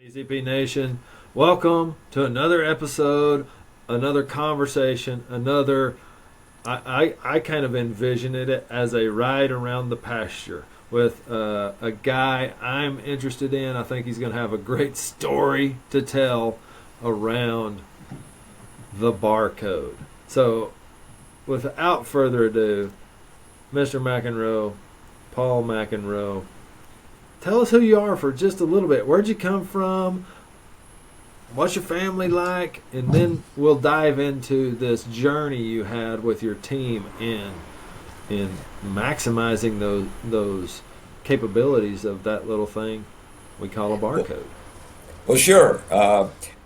AZP Nation, welcome to another episode, another conversation, another. I kind of envision it as a ride around the pasture with a guy I'm interested in. I think he's going to have a great story to tell around the barcode. So, without further ado, Mr. McEnroe, Paul McEnroe, tell us who you are for just a little bit. Where'd you come from? What's your family like? And then we'll dive into this journey you had with your team in maximizing those capabilities of that little thing we call a Well, barcode. well, sure.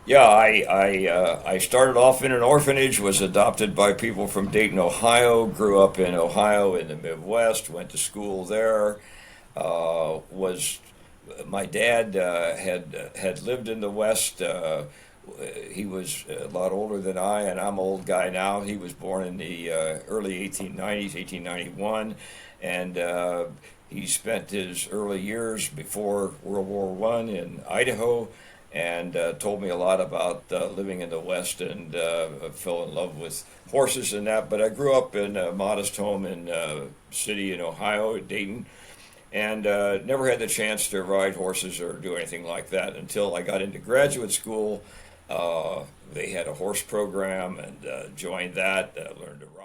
Yeah, I started off in an orphanage, was adopted by people from Dayton, Ohio, grew up in Ohio in the Midwest, went to school there. Was My dad had lived in the West. He was a lot older than I, and I'm an old guy now. He was born in the early 1890s, 1891, and he spent his early years before World War One in Idaho, and told me a lot about living in the West, and fell in love with horses and that. But I grew up in a modest home in a city in Ohio, Dayton, and never had the chance to ride horses or do anything like that until I got into graduate school. They had a horse program, and joined that, learned to ride.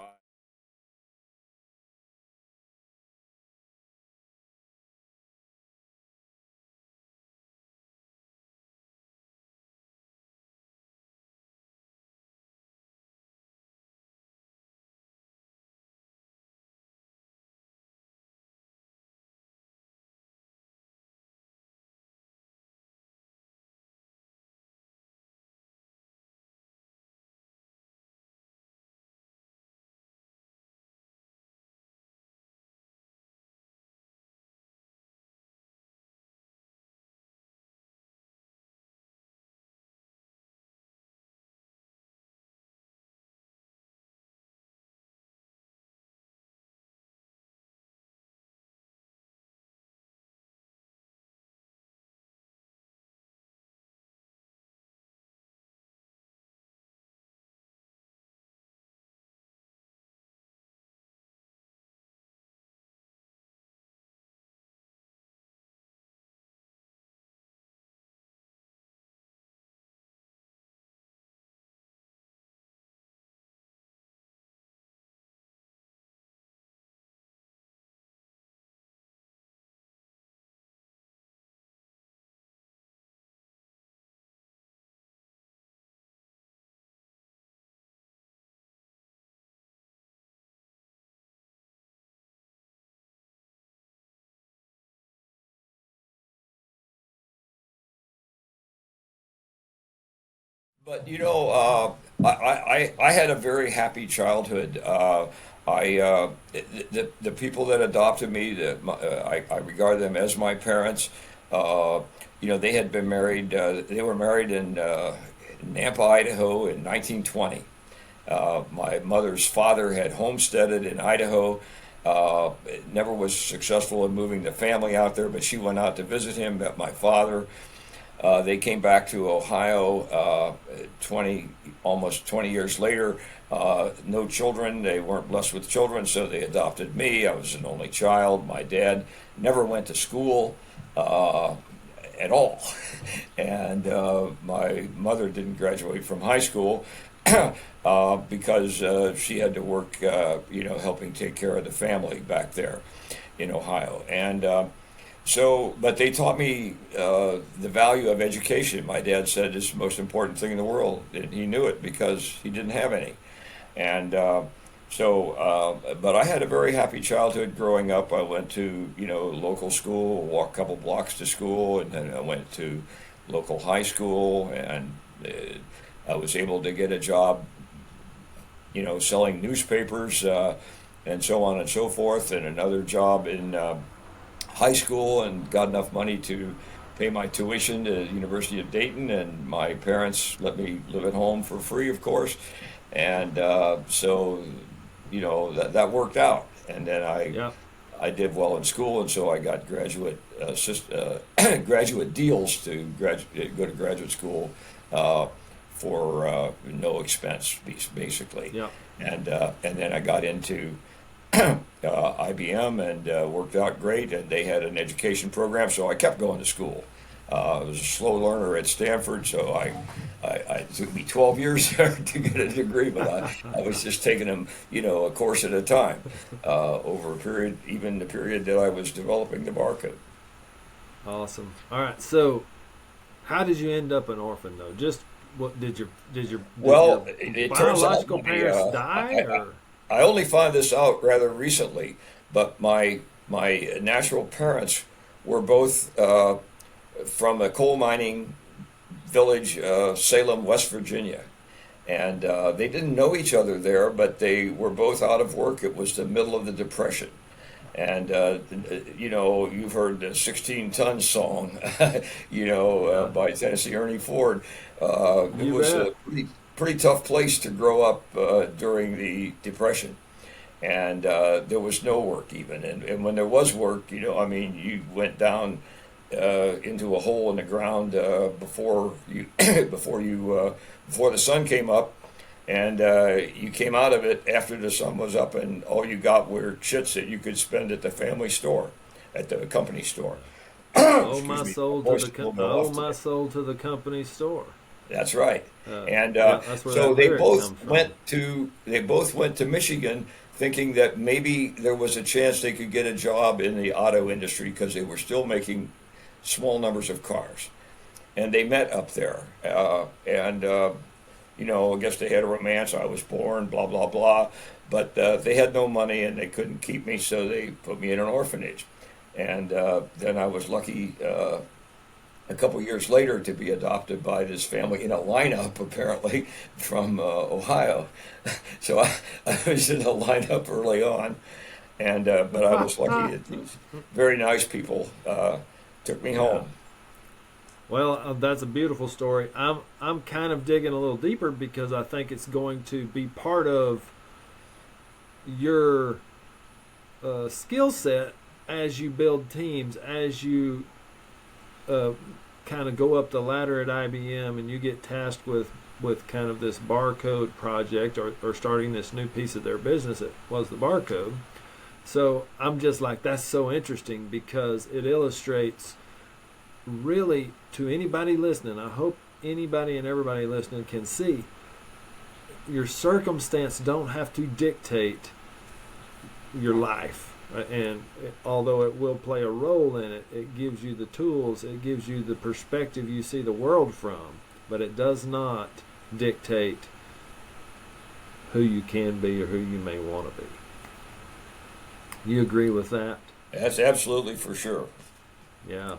But I had a very happy childhood. The people that adopted me, I regard them as my parents. They had been married. They were married in Nampa, Idaho, in 1920. My mother's father had homesteaded in Idaho. Never was successful in moving the family out there, but she went out to visit him, met my father. They came back to Ohio almost 20 years later. No children. They weren't blessed with children, so they adopted me. I was an only child. My dad never went to school at all. And my mother didn't graduate from high school because she had to work, helping take care of the family back there in Ohio. And but they taught me the value of education. My dad said it's the most important thing in the world, and he knew it because he didn't have any. And but I had a very happy childhood growing up. I went to local school, walked a couple blocks to school, and then I went to local high school, and I was able to get a job, selling newspapers, and so on and so forth, and another job in high school, and got enough money to pay my tuition to the University of Dayton, and my parents let me live at home for free, of course, and that worked out. And then Yeah. I did well in school, and so I got graduate deals to go to graduate school for no expense, basically. Yeah. And then I got into IBM and worked out great, and they had an education program, so I kept going to school. I was a slow learner at Stanford, so it took me 12 years there to get a degree, but I was just taking them, a course at a time over a period, even the period that I was developing the barcode. Awesome. All right. So, how did you end up an orphan, though? Just what did your Well, it turns out biological parents die, or I only found this out rather recently, but my natural parents were both from a coal mining village, Salem, West Virginia. And they didn't know each other there, but they were both out of work. It was the middle of the Depression. And, you've heard the 16-ton song, by Tennessee Ernie Ford. It was a pretty tough place to grow up during the Depression. And there was no work even. And when there was work, you went down into a hole in the ground before the sun came up, and you came out of it after the sun was up, and all you got were chits that you could spend at the family store, at the company store. oh my soul to the company store. That's right. And that's where so that they lyric both come from. went to Michigan, thinking that maybe there was a chance they could get a job in the auto industry because they were still making small numbers of cars. And they met up there. I guess they had a romance. I was born, blah, blah, blah. But they had no money and they couldn't keep me, so they put me in an orphanage. And then I was lucky a couple years later to be adopted by this family in a lineup, apparently, from Ohio. So I was in a lineup early on. And but I was lucky that these very nice people took me home. Well, that's a beautiful story. I'm kind of digging a little deeper because I think it's going to be part of your skill set as you build teams, as you kind of go up the ladder at IBM and you get tasked with kind of this barcode project or starting this new piece of their business that was the barcode. So I'm just like, that's so interesting because it illustrates really to anybody listening. I hope anybody and everybody listening can see your circumstance don't have to dictate your life. And although it will play a role in it, it gives you the tools, it gives you the perspective you see the world from, but it does not dictate who you can be or who you may want to be. You agree with that? That's absolutely for sure. Yeah.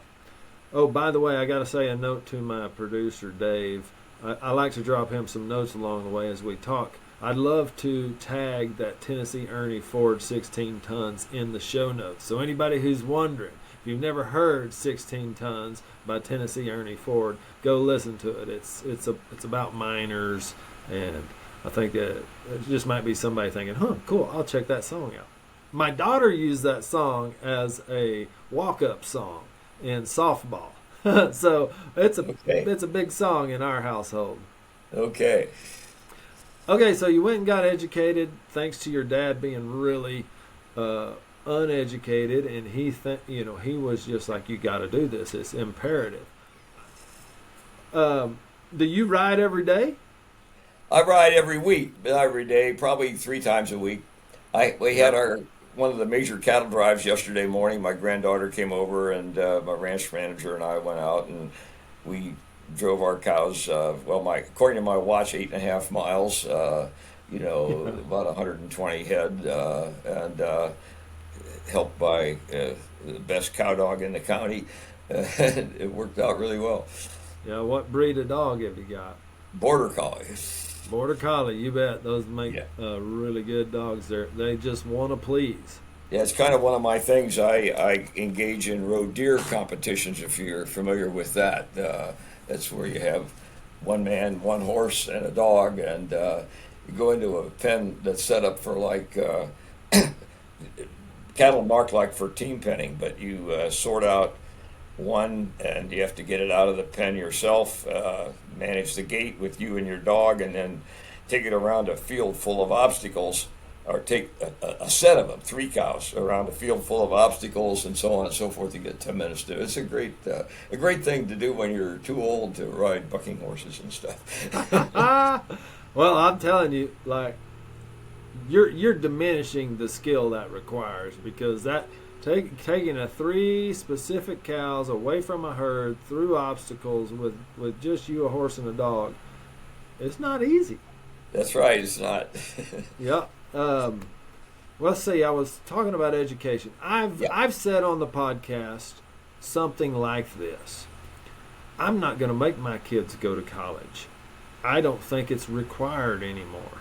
Oh, by the way, I got to say a note to my producer, Dave. I like to drop him some notes along the way as we talk. I'd love to tag that Tennessee Ernie Ford 16 tons in the show notes. So anybody who's wondering, if you've never heard 16 tons by Tennessee Ernie Ford, go listen to it. It's about miners, and I think that it just might be somebody thinking, cool, I'll check that song out. My daughter used that song as a walk-up song in softball. So it's a big song in our household. Okay. Okay, so you went and got educated thanks to your dad being really uneducated, and he was just like, you got to do this. It's imperative. Do you ride every day? I ride every week, not every day, probably 3 times a week. We had one of the major cattle drives yesterday morning. My granddaughter came over, and my ranch manager and I went out, and we drove our cows. According to my watch, 8.5 miles. About 120 head, and helped by the best cow dog in the county. It worked out really well. Yeah. What breed of dog have you got? Border Collie. Border Collie, you bet. Those make really good dogs. They just want to please. Yeah, it's kind of one of my things. I engage in rodeo competitions, if you're familiar with that. That's where you have one man, one horse, and a dog, and you go into a pen that's set up for cattle marked like for team penning, but you sort out one, and you have to get it out of the pen yourself, manage the gate with you and your dog, and then take it around a field full of obstacles, or take a set of them, 3 cows, around a field full of obstacles, and so on and so forth. You get 10 minutes to do it. It's a great thing to do when you're too old to ride bucking horses and stuff. Well, I'm telling you, like, you're diminishing the skill that requires, because that taking 3 specific cows away from a herd through obstacles with just you, a horse, and a dog, it's not easy. That's right, it's not. Yeah. Let's see. I was talking about education. I've said on the podcast something like this: I'm not going to make my kids go to college. I don't think it's required anymore.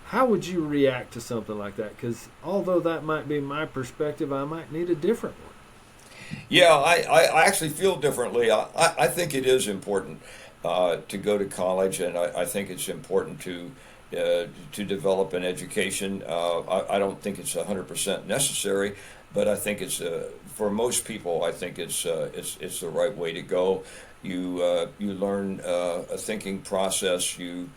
How would you react to something like that? Because although that might be my perspective, I might need a different one. Yeah, I actually feel differently. I think it is important to go to college, and I think it's important to develop an education. I don't think it's 100% necessary, but I think it's for most people. I think it's the right way to go. You learn a thinking process. You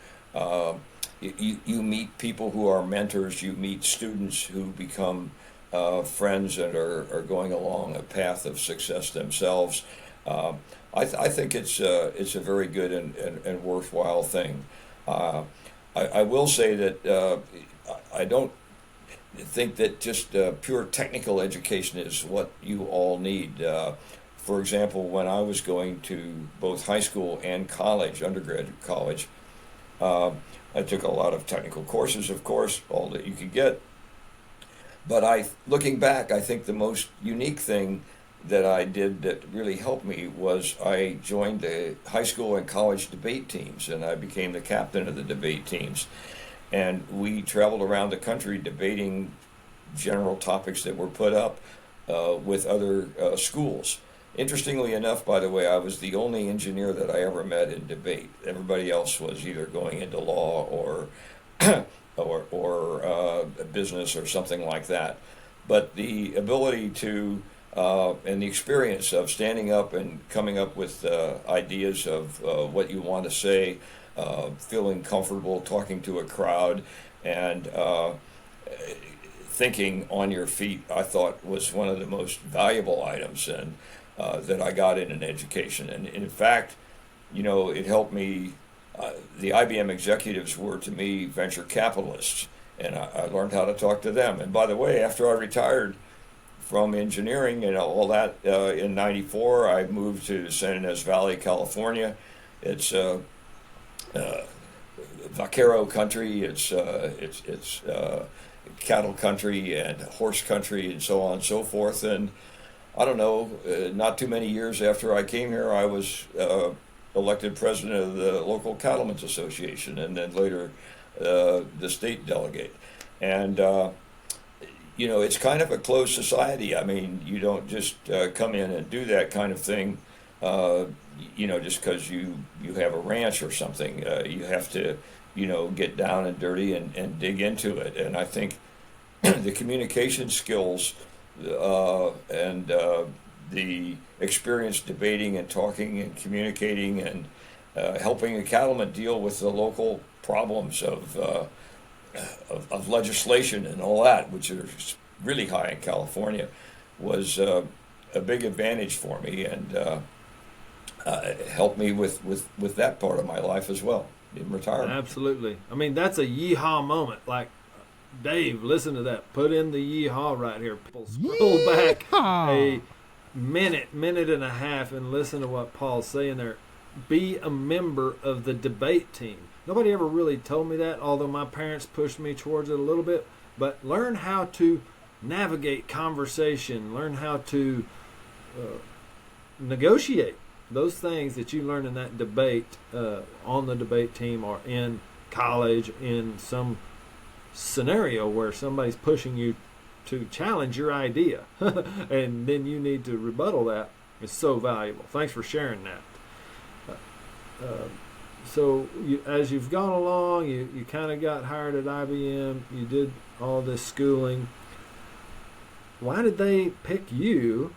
meet people who are mentors. You meet students who become friends and are going along a path of success themselves. I think it's a very good and worthwhile thing. I will say that I don't think that just pure technical education is what you all need. For example, when I was going to both high school and college, undergraduate college, I took a lot of technical courses, of course, all that you could get. But looking back, I think the most unique thing that I did that really helped me was I joined the high school and college debate teams, and I became the captain of the debate teams. And we traveled around the country debating general topics that were put up with other schools. Interestingly enough, by the way, I was the only engineer that I ever met in debate. Everybody else was either going into law or business or something like that. But the ability to and the experience of standing up and coming up with ideas of what you want to say, feeling comfortable talking to a crowd, and thinking on your feet, I thought was one of the most valuable items and that I got in an education. And in fact, it helped me. The IBM executives were, to me, venture capitalists, and I learned how to talk to them. And by the way, after I retired from engineering and all that in '94, I moved to San Ynez Valley, California. It's vaquero country. It's cattle country and horse country and so on and so forth. And I don't know, not too many years after I came here, I was elected president of the local cattlemen's association, and then later the state delegate. And it's kind of a closed society. I mean, you don't just come in and do that kind of thing, just because you have a ranch or something. You have to, get down and dirty and dig into it. And I think the communication skills and the experience debating and talking and communicating and helping a cattleman deal with the local problems of legislation and all that, which is really high in California, was a big advantage for me, and helped me with that part of my life as well in retirement. Absolutely. I mean, that's a yeehaw moment. Like, Dave, listen to that. Put in the yeehaw right here. People scroll back a minute and a half and listen to what Paul's saying there. Be a member of the debate team. Nobody ever really told me that, although my parents pushed me towards it a little bit. But learn how to navigate conversation. Learn how to negotiate. Those things that you learn in that debate on the debate team or in college, in some scenario where somebody's pushing you to challenge your idea and then you need to rebuttal that, is so valuable. Thanks for sharing that. So as you've gone along, you kind of got hired at IBM, you did all this schooling. why did they pick you?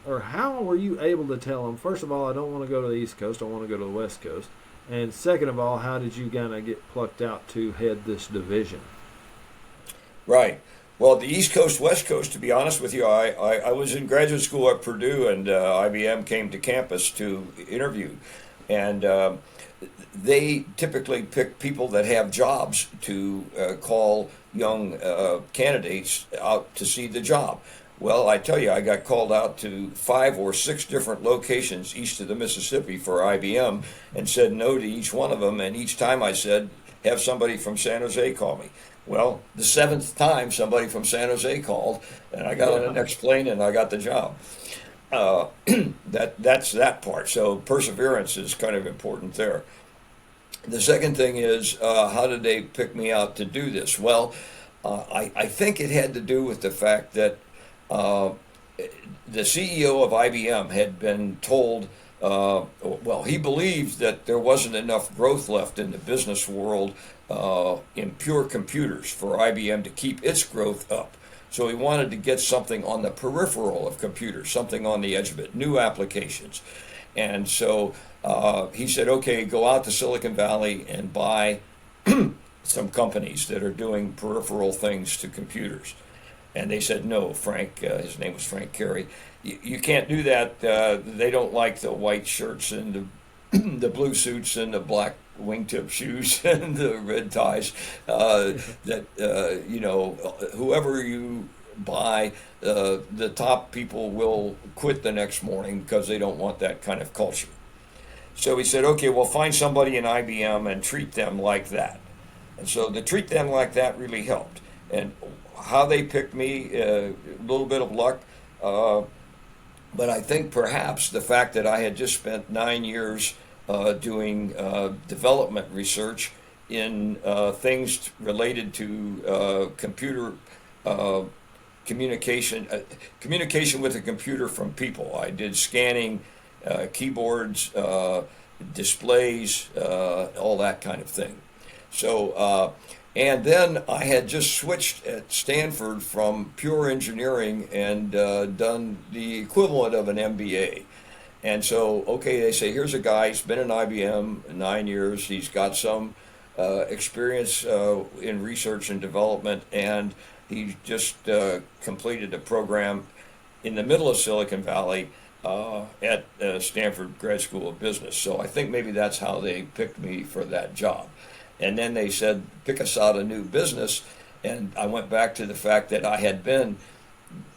Or how were you able to tell them, first of all, I don't want to go to the East Coast, I want to go to the West Coast? And second of all, how did you kind of get plucked out to head this division? Right. Well, the East Coast, West Coast, to be honest with you, I was in graduate school at Purdue, and IBM came to campus to interview. And they typically pick people that have jobs to call young candidates out to see the job. Well, I tell you, I got called out to 5 or 6 different locations east of the Mississippi for IBM and said no to each one of them. And each time I said, have somebody from San Jose call me. Well, the 7th time somebody from San Jose called, and I got on the next plane and I got the job. That's that part. So perseverance is kind of important there. The second thing is, how did they pick me out to do this? Well, I think it had to do with the fact that the CEO of IBM had been told, he believed that there wasn't enough growth left in the business world in pure computers for IBM to keep its growth up. So he wanted to get something on the peripheral of computers, something on the edge of it, new applications. And so he said, okay, go out to Silicon Valley and buy some companies that are doing peripheral things to computers. And they said, no, Frank, his name was Frank Carey, you can't do that. They don't like the white shirts and the blue suits and the black wingtip shoes and the red ties. Whoever you buy, the top people will quit the next morning because they don't want that kind of culture. So he said, okay, well, find somebody in IBM and treat them like that. And so the treat them like that really helped. And how they picked me, a little bit of luck, but I think perhaps the fact that I had just spent 9 years doing development research in things related to computer communication with a computer from people. I did scanning, keyboards, displays, all that kind of thing. So, and then I had just switched at Stanford from pure engineering and done the equivalent of an MBA. And so, okay, they say, here's a guy, he's been in IBM 9 years, he's got some experience in research and development, and he just completed a program in the middle of Silicon Valley at Stanford Grad School of Business. So I think maybe that's how they picked me for that job. And then they said, pick us out a new business. And I went back to the fact that I had been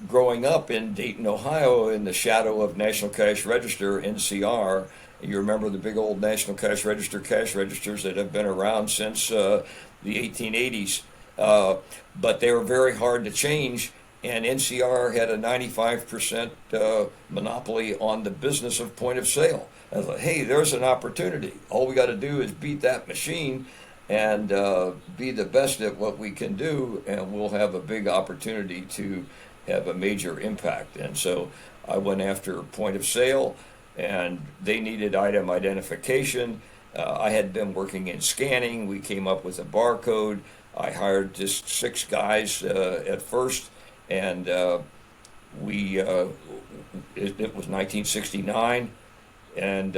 growing up in Dayton, Ohio, in the shadow of National Cash Register, NCR. You remember the big old National Cash Register cash registers that have been around since the 1880s. But they were very hard to change. And NCR had a 95% monopoly on the business of point of sale. I was like, hey, there's an opportunity. All we got to do is beat that machine and be the best at what we can do, and we'll have a big opportunity to have a major impact. And so I went after point of sale, and they needed item identification. I had been working in scanning. We came up with a barcode. I hired just 6 guys at first, and it was 1969. And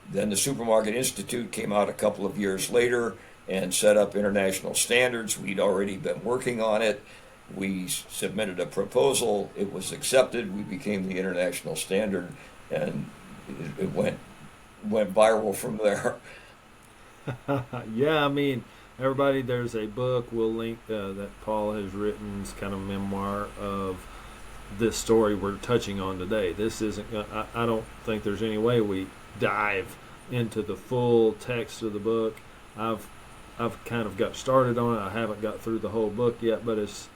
then the Supermarket Institute came out a couple of years later and set up international standards. We'd already been working on it. We submitted a proposal. It was accepted. We became the international standard, and it went viral from there. Yeah, I mean, everybody, there's a book we'll link that Paul has written. It's kind of a memoir of this story we're touching on today. This isn't. I don't think there's any way we dive into the full text of the book. I've kind of got started on it. I haven't got through the whole book yet, but it's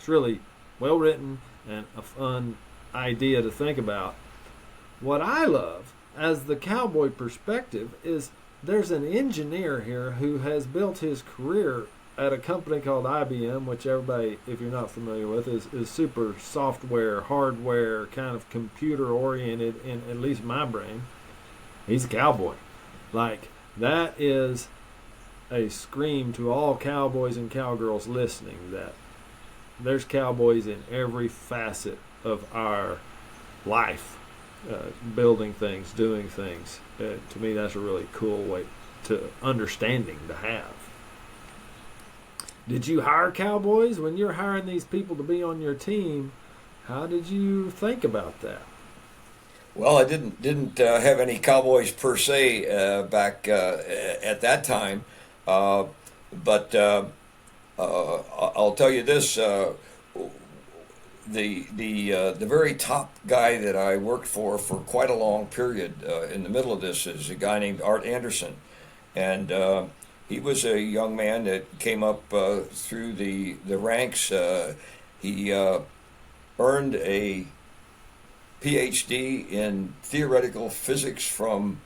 really well written and a fun idea to think about. What I love as the cowboy perspective is there's an engineer here who has built his career at a company called IBM, which everybody, if you're not familiar with, is super software, hardware, kind of computer oriented in at least my brain. He's a cowboy. Like, that is a scream to all cowboys and cowgirls listening that there's cowboys in every facet of our life, building things, doing things. To me, that's a really cool way to understanding to have. Did you hire cowboys when you're hiring these people to be on your team? How did you think about that? Well, I didn't have any cowboys per se back at that time, but I'll tell you this: the very top guy that I worked for quite a long period in the middle of this is a guy named Art Anderson, and he was a young man that came up through the ranks. He earned a PhD in theoretical physics from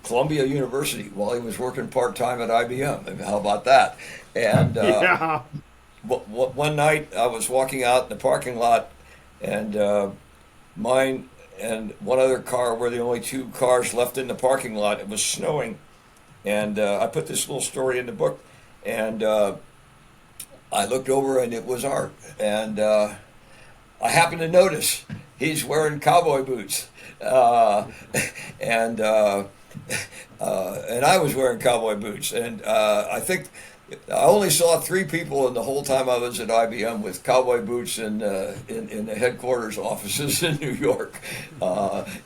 Columbia University while he was working part-time at IBM. How about that? And Yeah. one night I was walking out in the parking lot, and mine and one other car were the only two cars left in the parking lot. It was snowing, and I put this little story in the book, and I looked over and it was Art, and I happened to notice he's wearing cowboy boots, and I was wearing cowboy boots, and I think I only saw three people in the whole time I was at IBM with cowboy boots in the headquarters offices in New York.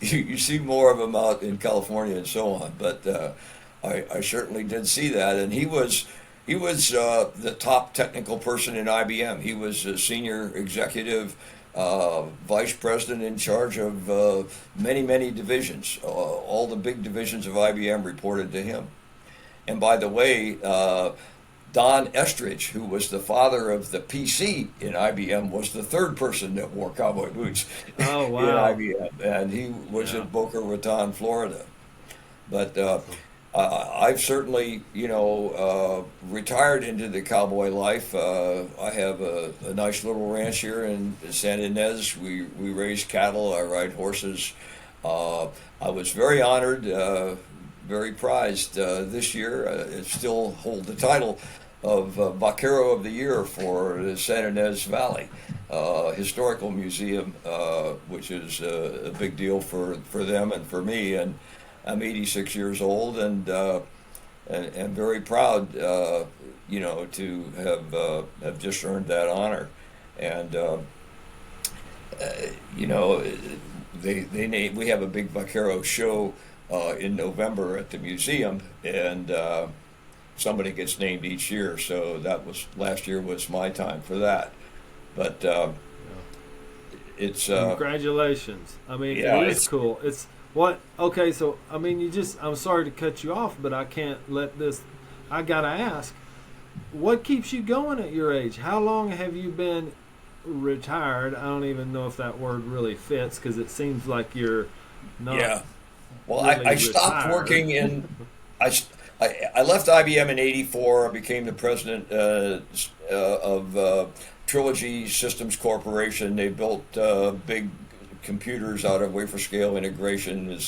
You see more of them out in California and so on, but I certainly did see that, and he was the top technical person in IBM. He was a senior executive vice president in charge of many divisions. All the big divisions of IBM reported to him. And by the way, Don Estridge, who was the father of the PC in IBM, was the third person that wore cowboy boots Oh, wow. in IBM, and he was Yeah. in Boca Raton, Florida. But I've certainly, retired into the cowboy life. I have a nice little ranch here in San Ynez. We raise cattle. I ride horses. I was very honored, very prized this year. I still hold the title of Vaquero of the Year for the San Ynez Valley Historical Museum, which is a big deal for them and for me. And I'm 86 years old, and very proud, to have just earned that honor. And we have a big vaquero show in November at the museum, and somebody gets named each year. So last year was my time for that. But it's Congratulations. I mean, yeah, it is it's cool. It's what? Okay, so I mean, I'm sorry to cut you off, but I can't let this. I gotta ask, what keeps you going at your age? How long have you been retired? I don't even know if that word really fits because it seems like you're not yeah. Well, really I stopped retired. working in. I left IBM in '84. I became the president of Trilogy Systems Corporation. They built big computers out of wafer scale integration.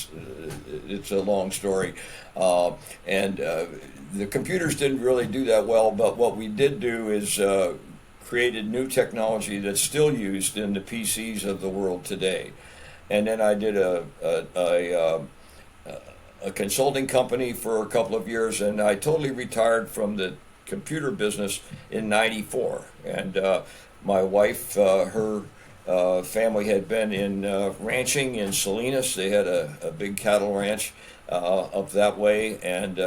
It's a long story, and the computers didn't really do that well. But what we did do is created new technology that's still used in the PCs of the world today. And then I did a consulting company for a couple of years, and I totally retired from the computer business in '94. And my wife, her family had been in ranching in Salinas. They had a big cattle ranch up that way, and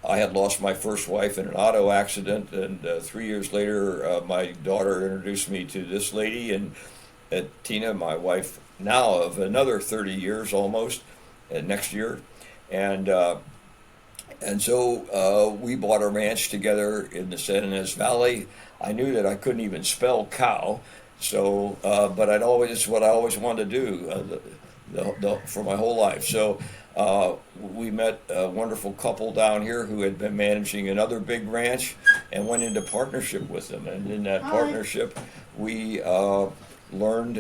I had lost my first wife in an auto accident. And 3 years later, my daughter introduced me to this lady, and Tina, my wife now of another 30 years almost, next year. And so we bought a ranch together in the San Ynez Valley. I knew that I couldn't even spell cow, so but it's what I always wanted to do for my whole life. So we met a wonderful couple down here who had been managing another big ranch, and went into partnership with them. And in that partnership, we learned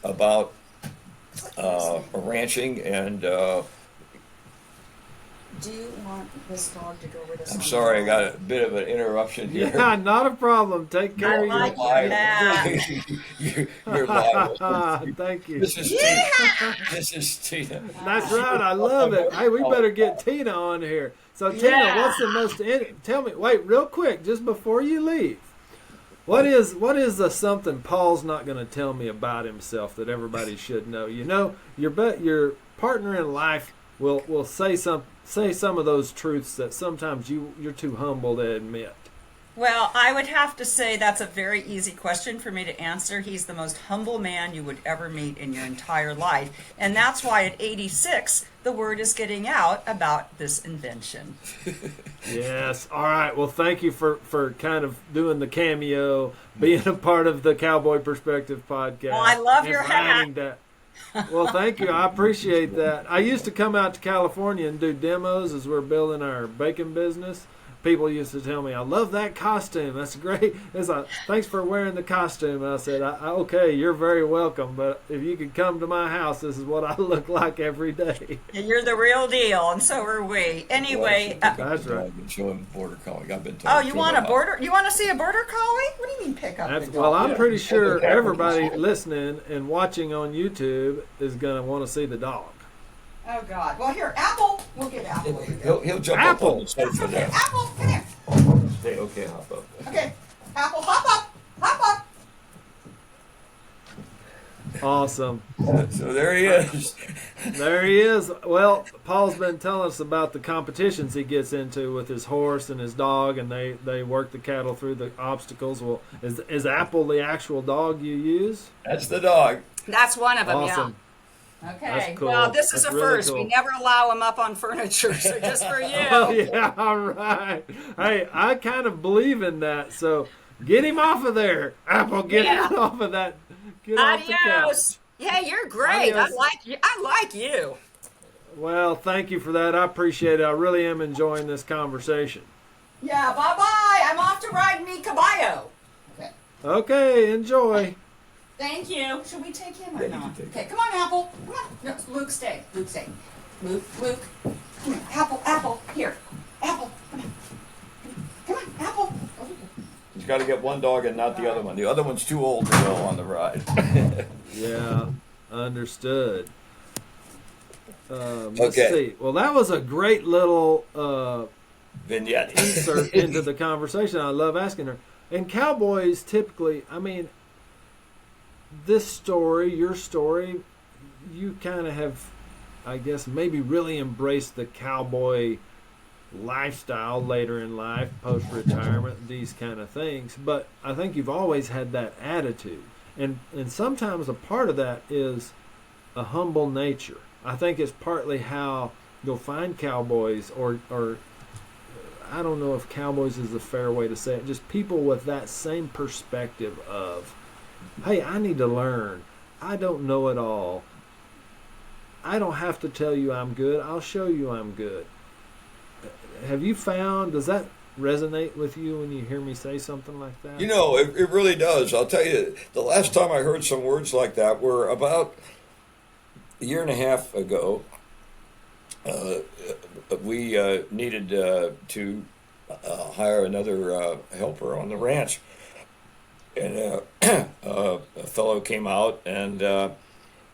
about ranching and Do you want this dog to go with us? I'm on sorry, I the got a bit of an interruption here. Yeah, not a problem. Take care I of like your. that. You're liable. Thank you. This is Tina. This is Tina. That's right. I love it. Hey, we better get Tina on here. So, Tina, Yeah. what's the most? Tell me. Wait, real quick, just before you leave. What is the something Paul's not going to tell me about himself that everybody should know? You know, your partner in life will say some of those truths that sometimes you're too humble to admit. Well, I would have to say that's a very easy question for me to answer. He's the most humble man you would ever meet in your entire life. And that's why at 86, the word is getting out about this invention. Yes. All right. Well, thank you for kind of doing the cameo, being a part of the Cowboy Perspective podcast. Well, I love and your for hat. adding that. Well, thank you. I appreciate that. I used to come out to California and do demos as we're building our bacon business. People used to tell me, "I love that costume. That's great." It's like, "Thanks for wearing the costume." And I said, "Okay, you're very welcome. But if you could come to my house, this is what I look like every day." You're the real deal, and so are we. Anyway, That's right. I've been showing border collie. I've been oh, told. you want a border? You want to see a border collie? What do you mean pick up the Well, dog? I'm pretty sure everybody listening and watching on YouTube is going to want to see the dog. Oh, God. Well, here, Apple. We'll get Apple over there. He'll jump Apple. up on the sofa there. Apple, come here. Hey, okay, hop up. Okay. Apple, hop up. Hop up. Awesome. So there he is. There he is. Well, Paul's been telling us about the competitions he gets into with his horse and his dog, and they work the cattle through the obstacles. Well, is Apple the actual dog you use? That's the dog. That's one of them, Awesome. yeah. Okay. That's cool. Well, this is That's a really first. cool. We never allow them up on furniture, so just for you. Oh, yeah, all right. Hey, I kind of believe in that. So get him off of there, Apple. Get Yeah. him off of that. Get off the couch. Adios. Yeah, you're great. Adios. I like you. Well, thank you for that. I appreciate it. I really am enjoying this conversation. Yeah, bye-bye. I'm off to ride mi caballo. Okay. Okay, enjoy. Thank you. Should we take him or Yeah, you not? can take Okay, come on, Apple. Come on. No, Luke, stay. Luke, stay. Luke. Come here. Apple. Here. Apple. Come on. Come on, Apple. Over here. He's got to get one dog and not the other one. The other one's too old to go on the ride. Yeah, understood. Let's Okay. see. Well, that was a great little Vignette. insert into the conversation. I love asking her. And cowboys typically, I mean, this story, your story, you kind of have, I guess, maybe really embraced the cowboy lifestyle later in life, post-retirement, these kind of things. But I think you've always had that attitude. And sometimes a part of that is a humble nature. I think it's partly how you'll find cowboys or I don't know if cowboys is a fair way to say it, just people with that same perspective of, hey, I need to learn. I don't know it all. I don't have to tell you I'm good. I'll show you I'm good. Have you found, does that resonate with you when you hear me say something like that? You know, it really does. I'll tell you, the last time I heard some words like that were about a year and a half ago. We needed to hire another helper on the ranch. And a fellow came out, and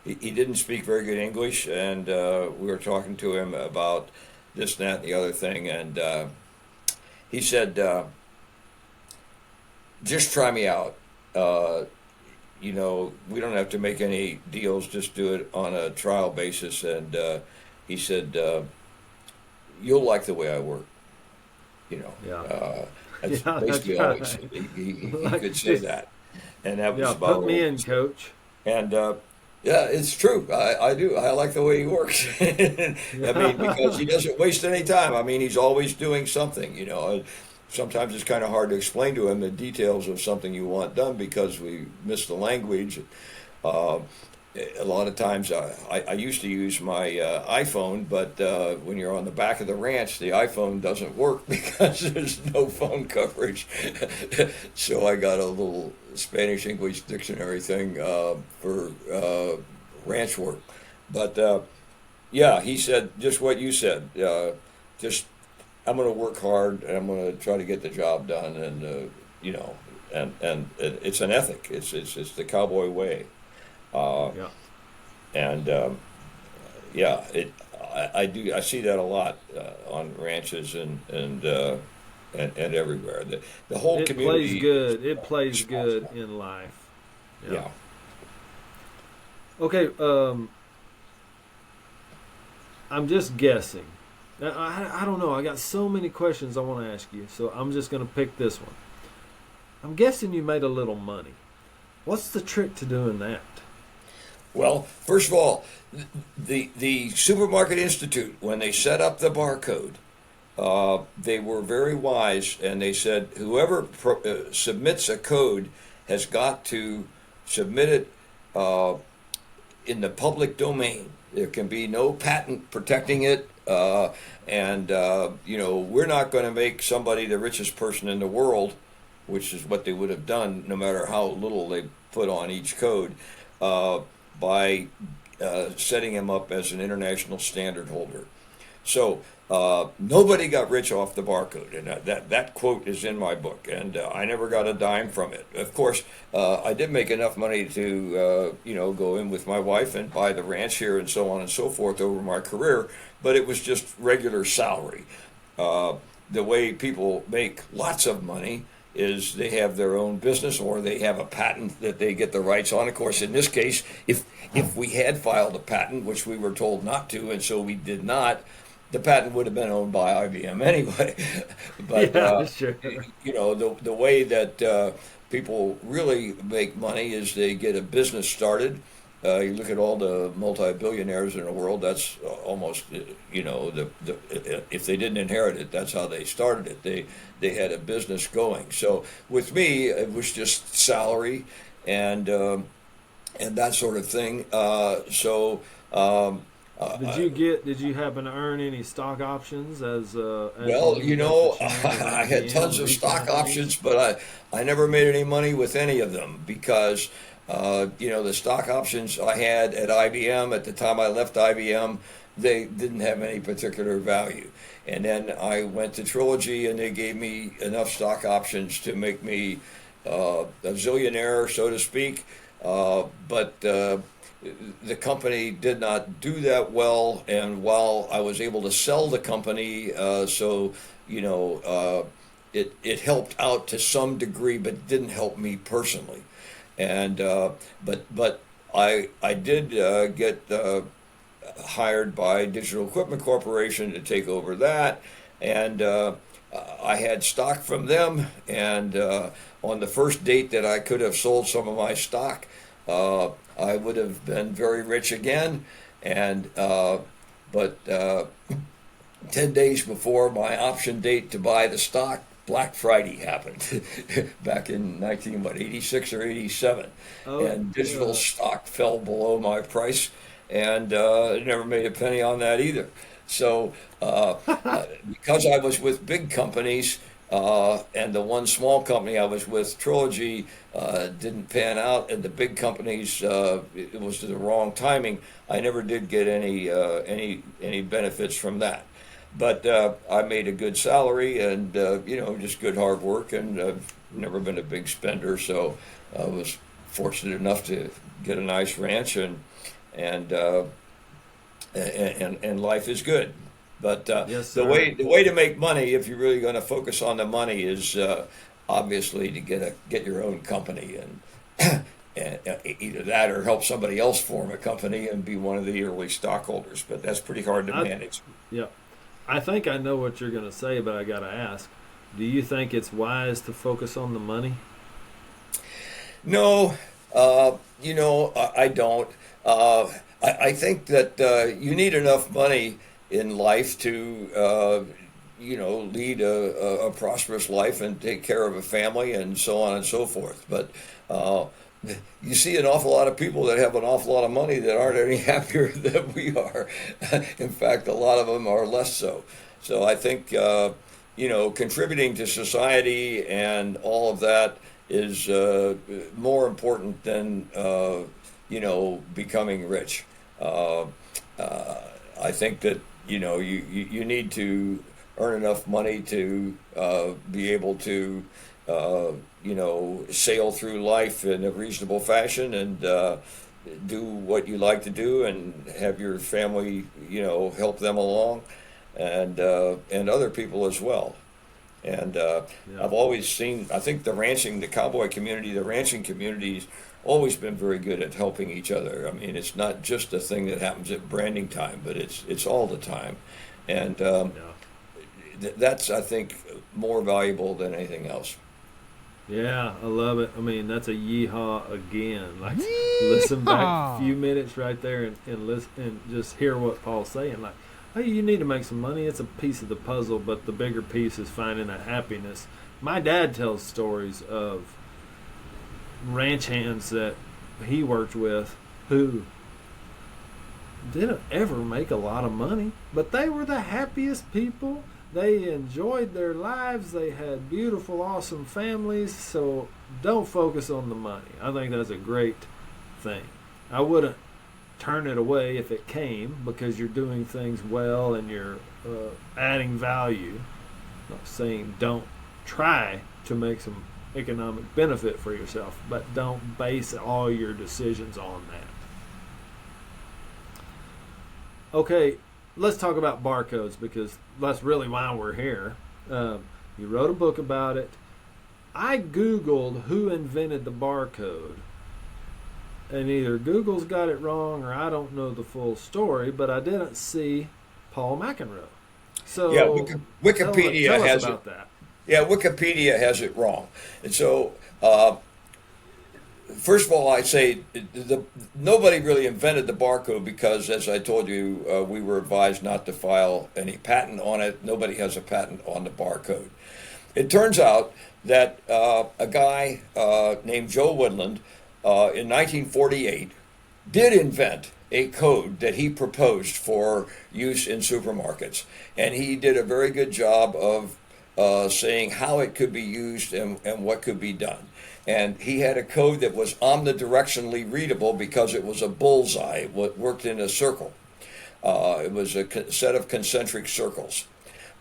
he didn't speak very good English, and we were talking to him about this, that, and the other thing, and he said, just try me out. You know, we don't have to make any deals, just do it on a trial basis. And he said, you'll like the way I work. You know, Yeah. that's Yeah, basically that's all he right. said. He could say that. And that was Yeah, about put me all in, he said. coach. And yeah, it's true. I do. I like the way he works. I mean, because he doesn't waste any time. I mean, he's always doing something, you know. Sometimes it's kind of hard to explain to him the details of something you want done because we miss the language. A lot of times I used to use my iPhone, but when you're on the back of the ranch, the iPhone doesn't work because there's no phone coverage. So I got a little Spanish-English dictionary thing for ranch work. But yeah, he said just what you said. just I'm going to work hard and I'm going to try to get the job done, and it's an ethic. It's the cowboy way. Uh, Yeah. and yeah, I see that a lot on ranches and everywhere. The whole It plays community. good. It plays good Responsible. in life. Yeah. Yeah. Okay. I'm just guessing. I don't know. I got so many questions I want to ask you, so I'm just going to pick this one. I'm guessing you made a little money. What's the trick to doing that? Well, first of all, the Supermarket Institute, when they set up the barcode, they were very wise, and they said whoever submits a code has got to submit it in the public domain. There can be no patent protecting it, we're not going to make somebody the richest person in the world, which is what they would have done no matter how little they put on each code, by setting him up as an international standard holder. So nobody got rich off the barcode, and that quote is in my book, and I never got a dime from it. Of course, I did make enough money to go in with my wife and buy the ranch here and so on and so forth over my career, but it was just regular salary. The way people make lots of money is they have their own business, or they have a patent that they get the rights on. Of course, in this case, if we had filed a patent, which we were told not to, and so we did not, the patent would have been owned by IBM anyway. But Yeah, sure. the way that people really make money is they get a business started. You look at all the multi-billionaires in the world. That's almost, if they didn't inherit it, that's how they started it. They had a business going. So with me, it was just salary and that sort of thing. Did you happen to earn any stock options as Well, I had tons of stock options, but I never made any money with any of them because, the stock options I had at IBM at the time I left IBM, they didn't have any particular value. And then I went to Trilogy, and they gave me enough stock options to make me a zillionaire, so to speak. But the company did not do that well, and while I was able to sell the company, it helped out to some degree, but didn't help me personally. And but I did get hired by Digital Equipment Corporation to take over that, and I had stock from them. And on the first date that I could have sold some of my stock, I would have been very rich again. And but 10 days before my option date to buy the stock, Black Friday happened back in 86 or 87. Oh, And digital yeah. stock fell below my price, and I never made a penny on that either. So because I was with big companies, and the one small company I was with, Trilogy, didn't pan out, and the big companies, it was the wrong timing. I never did get any benefits from that. But I made a good salary, and just good hard work, and I've never been a big spender, so I was fortunate enough to get a nice ranch, and life is good. But Yes, the sir. way to make money, if you're really going to focus on the money, is obviously to get your own company, and either that or help somebody else form a company and be one of the early stockholders. But that's pretty hard to manage. Yeah. I think I know what you're going to say, but I got to ask. Do you think it's wise to focus on the money? No, I don't. I think that you need enough money in life to, lead a prosperous life and take care of a family and so on and so forth. But you see an awful lot of people that have an awful lot of money that aren't any happier than we are. In fact, a lot of them are less so. So I think, contributing to society and all of that is more important than, becoming rich. I think that you need to earn enough money to be able to sail through life in a reasonable fashion and do what you like to do and have your family help them along and other people as well. And I've always seen, I think the cowboy community, the ranching community's always been very good at helping each other. I mean, it's not just a thing that happens at branding time, but it's all the time. And that's, I think, more valuable than anything else. Yeah, I love it. I mean, that's a yeehaw again. Like, listen back a few minutes right there and listen and just hear what Paul's saying. Like, hey, you need to make some money. It's a piece of the puzzle, but the bigger piece is finding that happiness. My dad tells stories of ranch hands that he worked with who didn't ever make a lot of money, but they were the happiest people. They enjoyed their lives. They had beautiful, awesome families. So don't focus on the money. I think that's a great thing. I wouldn't turn it away if it came, because you're doing things well and you're adding value. I'm not saying don't try to make some economic benefit for yourself, but don't base all your decisions on that. Okay, let's talk about barcodes, because that's really why we're here. You wrote a book about it. I Googled who invented the barcode, and either Google's got it wrong or I don't know the full story, but I didn't see Paul McEnroe. So yeah, Wikipedia tell us has about it. that. Yeah, Wikipedia has it wrong. And so, first of all, I'd say nobody really invented the barcode because, as I told you, we were advised not to file any patent on it. Nobody has a patent on the barcode. It turns out that a guy named Joe Woodland in 1948 did invent a code that he proposed for use in supermarkets. And he did a very good job of saying how it could be used and what could be done. And he had a code that was omnidirectionally readable because it was a bullseye, what worked in a circle. It was a set of concentric circles.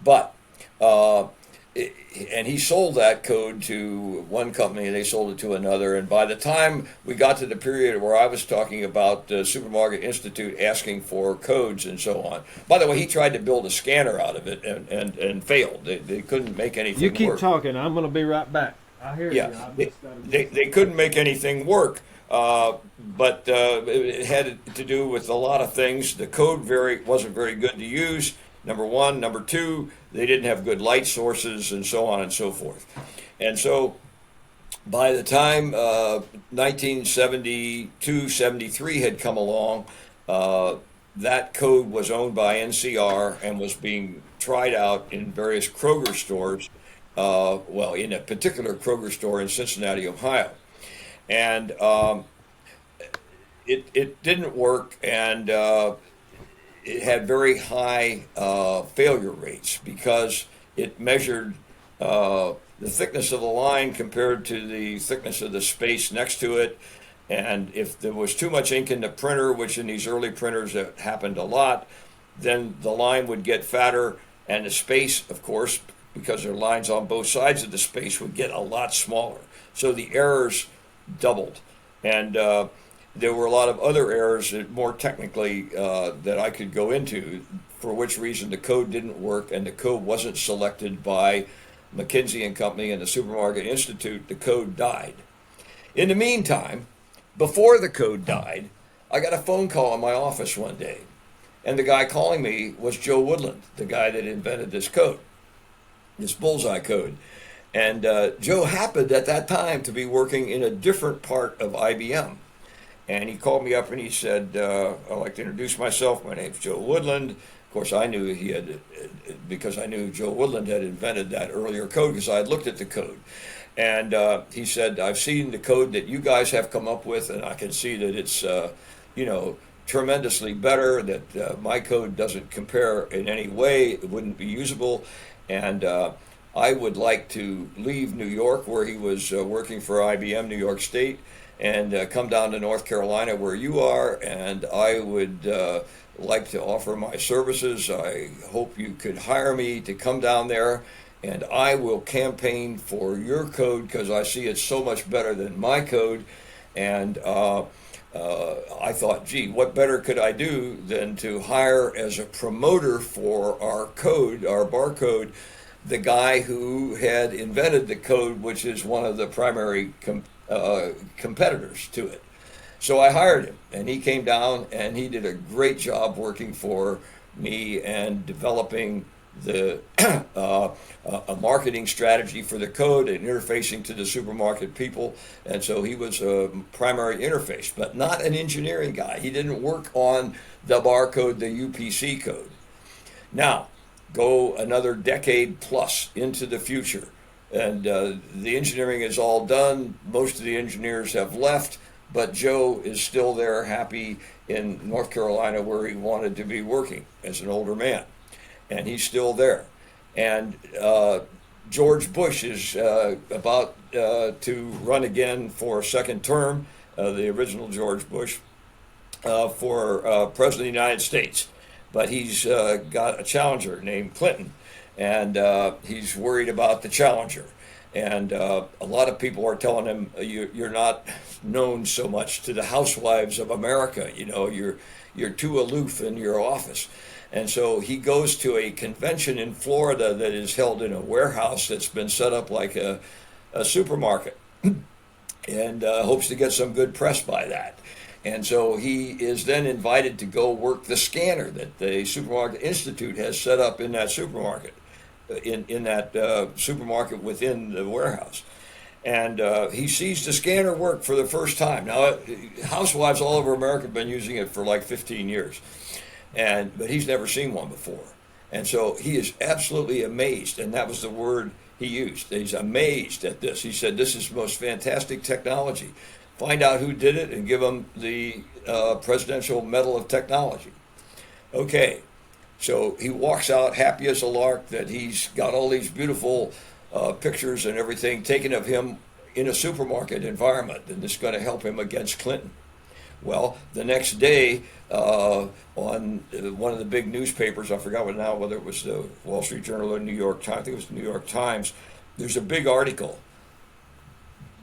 But, and he sold that code to one company and they sold it to another. And by the time we got to the period where I was talking about the Supermarket Institute asking for codes and so on, by the way, he tried to build a scanner out of it and failed. They couldn't make anything work. You keep talking. I'm going to be right back. I hear you. They couldn't make anything work. But it had to do with a lot of things. The code wasn't very good to use, number one. Number two, they didn't have good light sources and so on and so forth. And so by the time 1972, 73 had come along, that code was owned by NCR and was being tried out in various Kroger stores, in a particular Kroger store in Cincinnati, Ohio. And it didn't work, and it had very high failure rates because it measured the thickness of the line compared to the thickness of the space next to it. And if there was too much ink in the printer, which in these early printers that happened a lot, then the line would get fatter, and the space, of course, because there are lines on both sides of the space, would get a lot smaller. So the errors doubled. And there were a lot of other errors that more technically that I could go into, for which reason the code didn't work and the code wasn't selected by McKinsey and Company and the Supermarket Institute. The code died. In the meantime, before the code died, I got a phone call in my office one day, and the guy calling me was Joe Woodland, the guy that invented this code, this bullseye code. And Joe happened at that time to be working in a different part of IBM. And he called me up and he said, I'd like to introduce myself. My name's Joe Woodland. Of course, I knew because I knew Joe Woodland had invented that earlier code because I had looked at the code. And he said, I've seen the code that you guys have come up with, and I can see that it's, tremendously better, that my code doesn't compare in any way. It wouldn't be usable. And I would like to leave New York, where he was working for IBM, New York State, and come down to North Carolina where you are, and I would like to offer my services. I hope you could hire me to come down there, and I will campaign for your code because I see it's so much better than my code. And I thought, gee, what better could I do than to hire as a promoter for our code, our barcode, the guy who had invented the code, which is one of the primary competitors to it. So I hired him, and he came down, and he did a great job working for me and developing the a marketing strategy for the code and interfacing to the supermarket people. And so he was a primary interface, but not an engineering guy. He didn't work on the barcode, the UPC code. Now, go another decade plus into the future, and the engineering is all done. Most of the engineers have left, but Joe is still there, happy in North Carolina, where he wanted to be working as an older man. And he's still there. And George Bush is about to run again for a second term, the original George Bush, for President of the United States. But he's got a challenger named Clinton, and he's worried about the challenger. And a lot of people are telling him, you're not known so much to the housewives of America. You know, you're too aloof in your office. And so he goes to a convention in Florida that is held in a warehouse that's been set up like a supermarket, and hopes to get some good press by that. And so he is then invited to go work the scanner that the Supermarket Institute has set up in that supermarket, in that supermarket within the warehouse. And he sees the scanner work for the first time. Now, housewives all over America have been using it for like 15 years. But he's never seen one before. And so he is absolutely amazed, and that was the word he used. He's amazed at this. He said, this is the most fantastic technology. Find out who did it and give him the Presidential Medal of Technology. Okay, so he walks out happy as a lark that he's got all these beautiful pictures and everything taken of him in a supermarket environment, and it's going to help him against Clinton. Well, the next day, on one of the big newspapers, I forgot whether it was the Wall Street Journal or New York Times, I think it was the New York Times, there's a big article.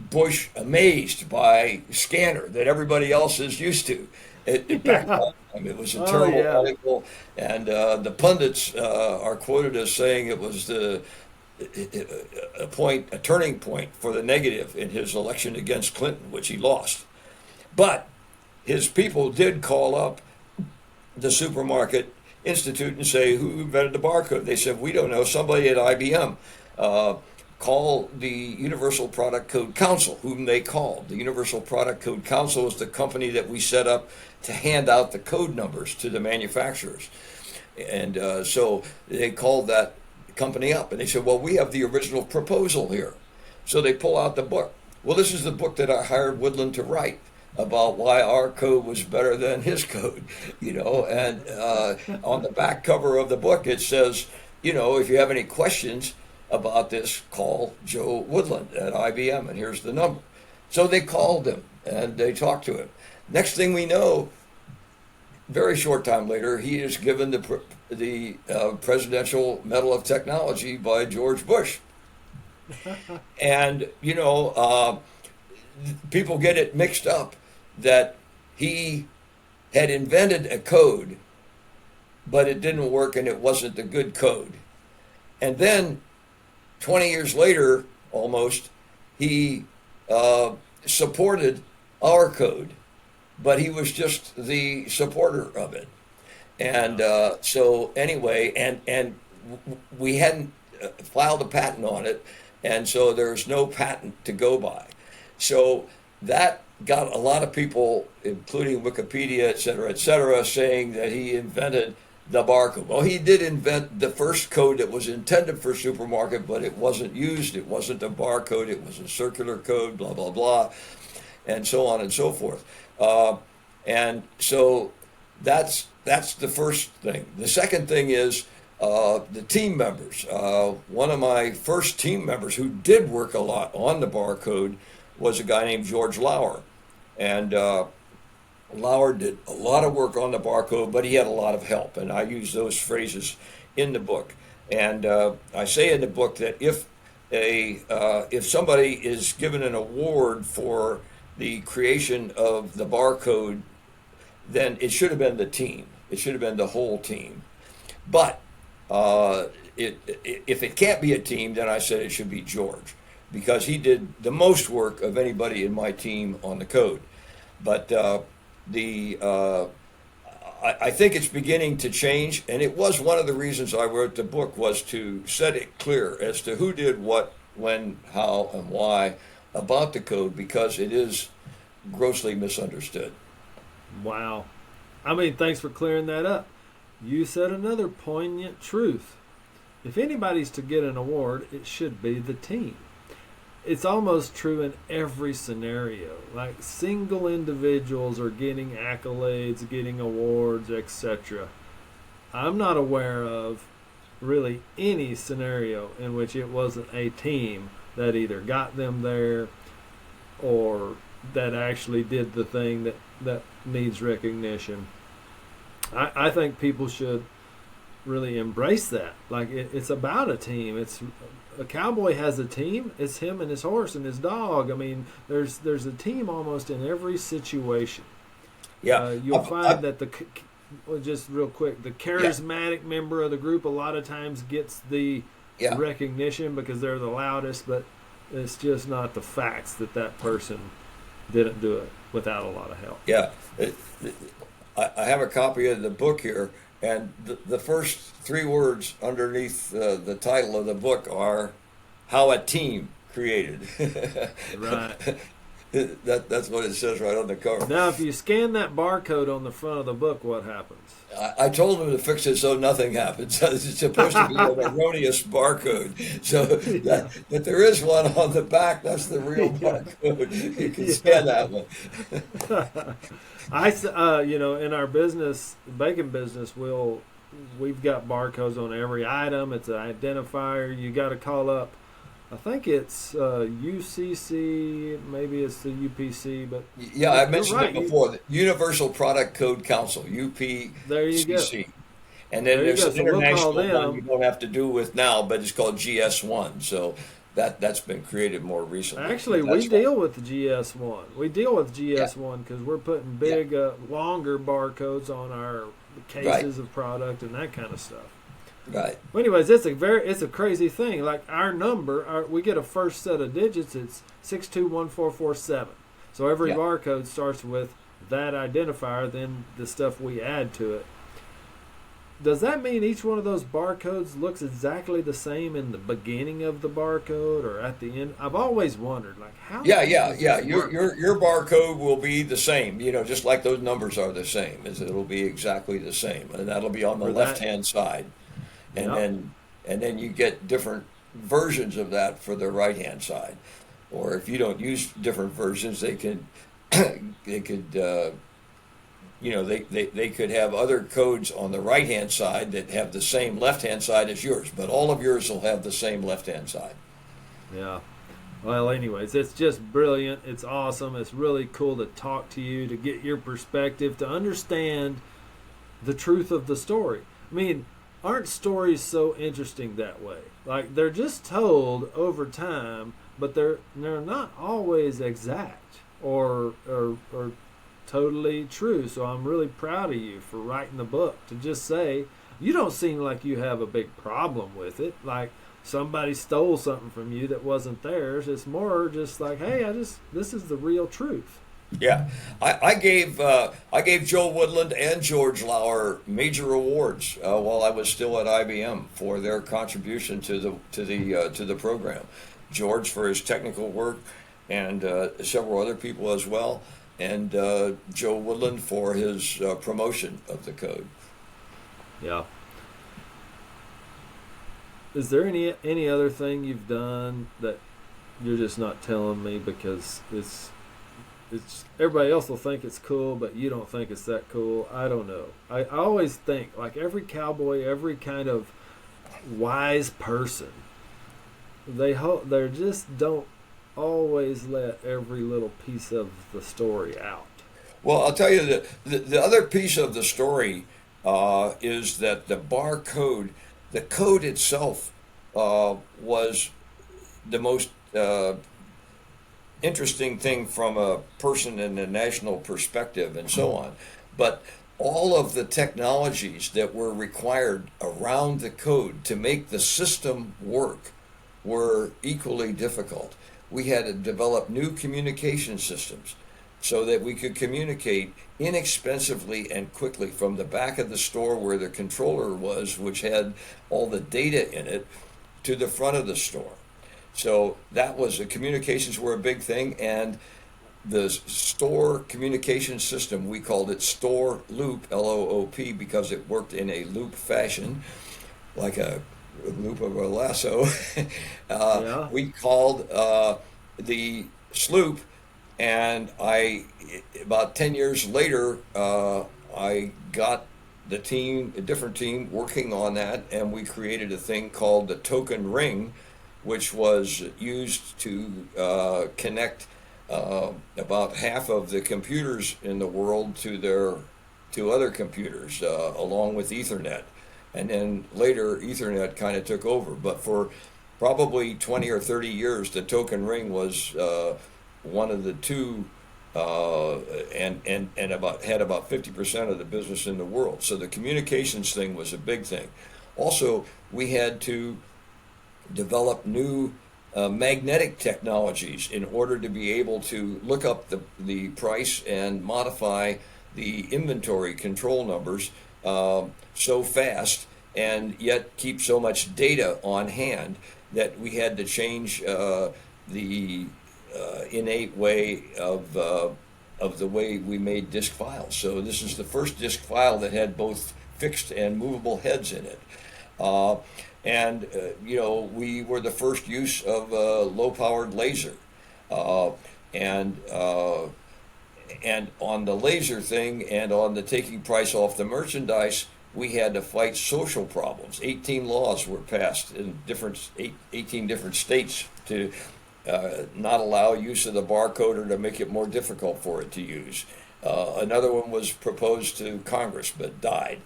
Bush amazed by scanner that everybody else is used to. It backfired. I mean, it was a terrible article, and the pundits are quoted as saying it was a turning point for the negative in his election against Clinton, which he lost. But his people did call up the Supermarket Institute and say, who invented the barcode? They said, we don't know, somebody at IBM. Call the Universal Product Code Council, whom they called. The Universal Product Code Council is the company that we set up to hand out the code numbers to the manufacturers. And so they called that company up, and they said, well, we have the original proposal here. So they pull out the book. Well, this is the book that I hired Woodland to write, about why our code was better than his code, you know, and on the back cover of the book it says, you know, if you have any questions about this, call Joe Woodland at IBM, and here's the number. So they called him and they talked to him. Next thing we know, very short time later, he is given the Presidential Medal of Technology by George Bush. And, you know, people get it mixed up that he had invented a code, but it didn't work and it wasn't the good code. And then 20 years later, almost, he supported our code, but he was just the supporter of it. And so anyway, and we hadn't filed a patent on it, and so there's no patent to go by. So that got a lot of people, including Wikipedia, et cetera, saying that he invented the barcode. Well, he did invent the first code that was intended for supermarket, but it wasn't used. It wasn't a barcode. It was a circular code, blah, blah, blah, and so on and so forth. And so that's the first thing. The second thing is the team members. One of my first team members who did work a lot on the barcode was a guy named George Lauer. And Lauer did a lot of work on the barcode, but he had a lot of help, and I use those phrases in the book. And I say in the book that if somebody is given an award for the creation of the barcode, then it should have been the team. It should have been the whole team. But if it can't be a team, then I said it should be George, because he did the most work of anybody in my team on the code. But I think it's beginning to change, and it was one of the reasons I wrote the book, was to set it clear as to who did what, when, how, and why about the code, because it is grossly misunderstood. Wow. I mean, thanks for clearing that up. You said another poignant truth. If anybody's to get an award, it should be the team. It's almost true in every scenario. Like, single individuals are getting accolades, getting awards, etc. I'm not aware of really any scenario in which it wasn't a team that either got them there or that actually did the thing that needs recognition. I think people should really embrace that. Like, it's about a team. It's a cowboy has a team. It's him and his horse and his dog. I mean, there's a team almost in every situation. Yeah, you'll find that just real quick, the charismatic member of the group a lot of times gets the recognition because they're the loudest, but it's just not the facts that person didn't do it without a lot of help. Yeah. I have a copy of the book here, and the first three words underneath the title of the book are "How a Team Created." Right. That's what it says right on the cover. Now, if you scan that barcode on the front of the book, what happens? I told them to fix it so nothing happens. It's supposed to be an erroneous barcode. So that there is one on the back. That's the real barcode. You can scan that one. In our business, bacon business, we've got barcodes on every item. It's an identifier. You got to call up. I think it's UCC, maybe it's the UPC, but yeah, I mentioned it before. The Universal Product Code Council, UPCC. There you go. And then there's an international one you don't have to do with now, but it's called GS1. So that's been created more recently. Actually, we deal with the GS1. We deal with GS1 because we're putting big, longer barcodes on our cases of product and that kind of stuff. Right. Well, anyways, it's a crazy thing. Like, our number, we get a first set of digits. It's 621447. So every barcode starts with that identifier, then the stuff we add to it. Does that mean each one of those barcodes looks exactly the same in the beginning of the barcode or at the end? I've always wondered, like, how? Yeah. Your barcode will be the same. Just like those numbers are the same. It'll be exactly the same, and that'll be on the left-hand side. And then you get different versions of that for the right-hand side. Or if you don't use different versions, they could have other codes on the right-hand side that have the same left-hand side as yours, but all of yours will have the same left-hand side. Yeah. Well, anyways, it's just brilliant. It's awesome. It's really cool to talk to you, to get your perspective, to understand the truth of the story. I mean, aren't stories so interesting that way? Like, they're just told over time, but they're not always exact or totally true. So I'm really proud of you for writing the book, to just say you don't seem like you have a big problem with it, like somebody stole something from you that wasn't theirs. It's more just like, hey, this is the real truth. Yeah, I gave Joe Woodland and George Lauer major awards while I was still at IBM for their contribution to the program. George for his technical work, and several other people as well, and Joe Woodland for his promotion of the code. Yeah. Is there any other thing you've done that you're just not telling me because it's everybody else will think it's cool, but you don't think it's that cool? I don't know. I always think, like, every cowboy, every kind of wise person, they just don't always let every little piece of the story out. Well, I'll tell you the other piece of the story is that the barcode, the code itself, was the most interesting thing from a person in a national perspective and so on. But all of the technologies that were required around the code to make the system work were equally difficult. We had to develop new communication systems so that we could communicate inexpensively and quickly from the back of the store where the controller was, which had all the data in it, to the front of the store. So that was, the communications were a big thing, and the store communication system, we called it store loop, LOOP, because it worked in a loop fashion, like a loop of a lasso. Yeah. We called the sloop, and about 10 years later, I got the team, a different team, working on that, and we created a thing called the token ring, which was used to connect about half of the computers in the world to other computers, along with Ethernet. And then later, Ethernet kind of took over. But for probably 20 or 30 years, the token ring was one of the two, and had about 50% of the business in the world. So the communications thing was a big thing. Also, we had to develop new magnetic technologies in order to be able to look up the price and modify the inventory control numbers so fast, and yet keep so much data on hand that we had to change the innate way of the way we made disk files. So this is the first disk file that had both fixed and movable heads in it. We were the first use of low-powered laser, and on the laser thing and on the taking price off the merchandise, we had to fight social problems. 18 laws were passed in 18 different states to not allow use of the barcode or to make it more difficult for it to use. Another one was proposed to Congress but died.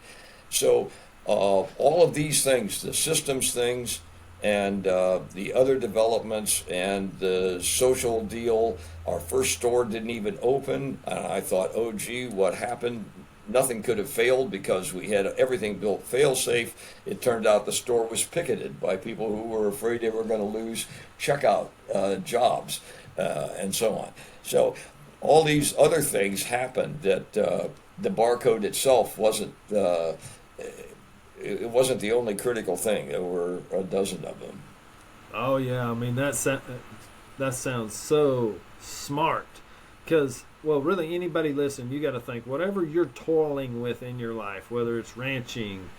So all of these things, the systems things, and the other developments, and the social deal. Our first store didn't even open. I thought, oh gee, what happened? Nothing could have failed because we had everything built fail-safe. It turned out the store was picketed by people who were afraid they were going to lose checkout jobs, and so on. So all these other things happened that the barcode itself wasn't. It wasn't the only critical thing. There were a dozen of them. Oh yeah, I mean that sounds so smart, because really anybody listening, you got to think whatever you're toiling with in your life, whether it's ranching,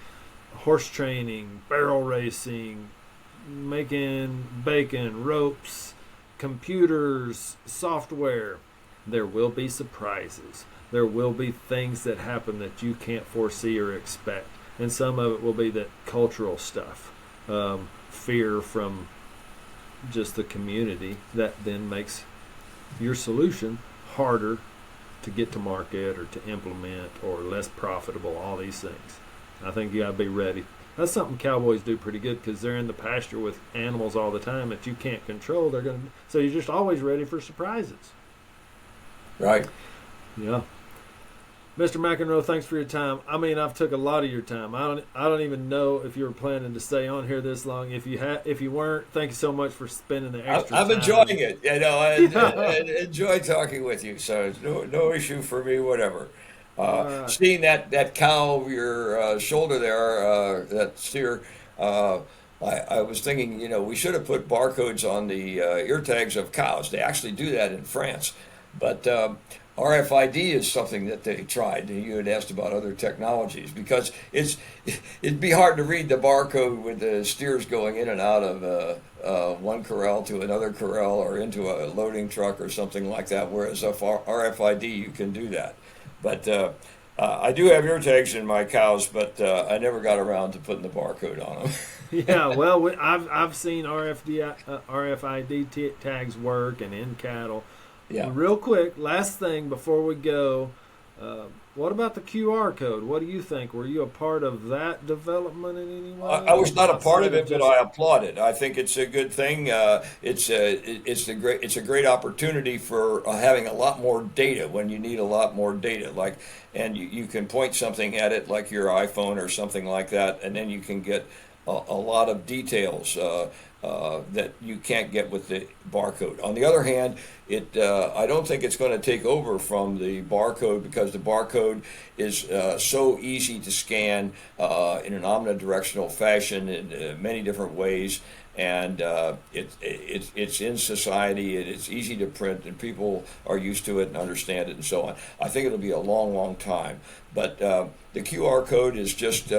horse training, barrel racing, making bacon, ropes, computers, software, there will be surprises. There will be things that happen that you can't foresee or expect. And some of it will be that cultural stuff, fear from just the community, that then makes your solution harder to get to market or to implement, or less profitable, all these things. I think you got to be ready. That's something cowboys do pretty good, because they're in the pasture with animals all the time that you can't control. So you're just always ready for surprises. Right. Yeah. Mr. McEnroe, thanks for your time. I mean, I've took a lot of your time. I don't even know if you were planning to stay on here this long. If you weren't, thank you so much for spending the extra I'm time. enjoying it. I enjoy talking with you. So it's no issue for me. Whatever. Right. Seeing that cow over your shoulder there, that steer. I was thinking, we should have put barcodes on the ear tags of cows. They actually do that in France, but. RFID is something that they tried. You had asked about other technologies, because it'd be hard to read the barcode with the steers going in and out of one corral to another corral, or into a loading truck or something like that, whereas RFID you can do that. But I do have ear tags in my cows, but I never got around to putting the barcode on them. Yeah, well, I've seen RFID tags work, and in cattle. Yeah. Real quick, last thing before we go, What about the QR code? What do you think? Were you a part of that development in any way? I was not a part of Outside of it, but just, I applaud it. I think it's a good thing. It's a great opportunity for having a lot more data when you need a lot more data. Like, and you can point something at it like your iPhone or something like that, and then you can get a lot of details that you can't get with the barcode. On the other hand, I don't think it's going to take over from the barcode because the barcode is so easy to scan in an omnidirectional fashion in many different ways, and it's in society and it's easy to print and people are used to it and understand it and so on. I think it'll be a long, long time, but the QR code is just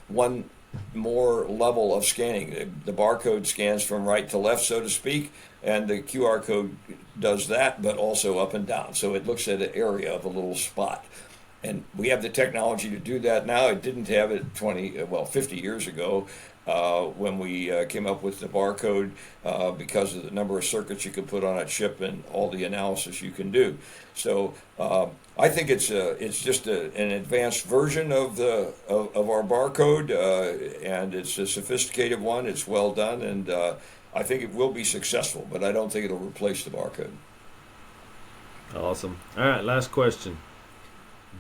one more level of scanning. The barcode scans from right to left, so to speak, and the QR code does that, but also up and down. So it looks at an area of a little spot. And we have the technology to do that now. It didn't have it 50 years ago when we came up with the barcode because of the number of circuits you could put on a chip and all the analysis you can do. So I think it's just an advanced version of our barcode, and it's a sophisticated one. It's well done, and I think it will be successful. But I don't think it'll replace the barcode. awesome. All right, last question.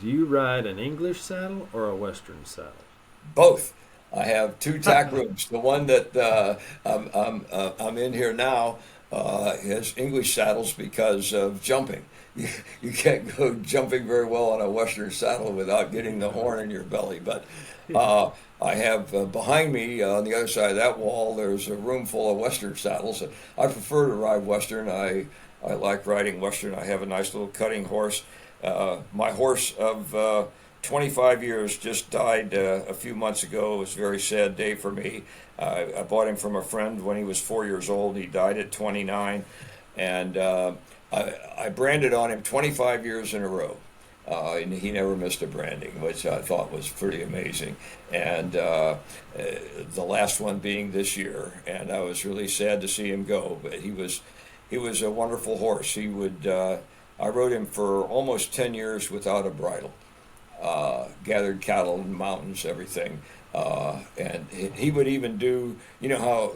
Do you ride an English saddle or a Western saddle? Both. I have two tack rooms. The one that I'm in here now has English saddles because of jumping. You can't go jumping very well on a Western saddle without getting the horn in your belly. But I have behind me on the other side of that wall, there's a room full of Western saddles. I prefer to ride Western. I like riding Western. I have a nice little cutting horse. My horse of 25 years just died a few months ago. It was a very sad day for me. I bought him from a friend when he was 4 years old. He died at 29. And I branded on him 25 years in a row. And he never missed a branding, which I thought was pretty amazing. And the last one being this year. And I was really sad to see him go. But he was a wonderful horse. I rode him for almost 10 years without a bridle. Gathered cattle in the mountains, everything. And he would even do, you know how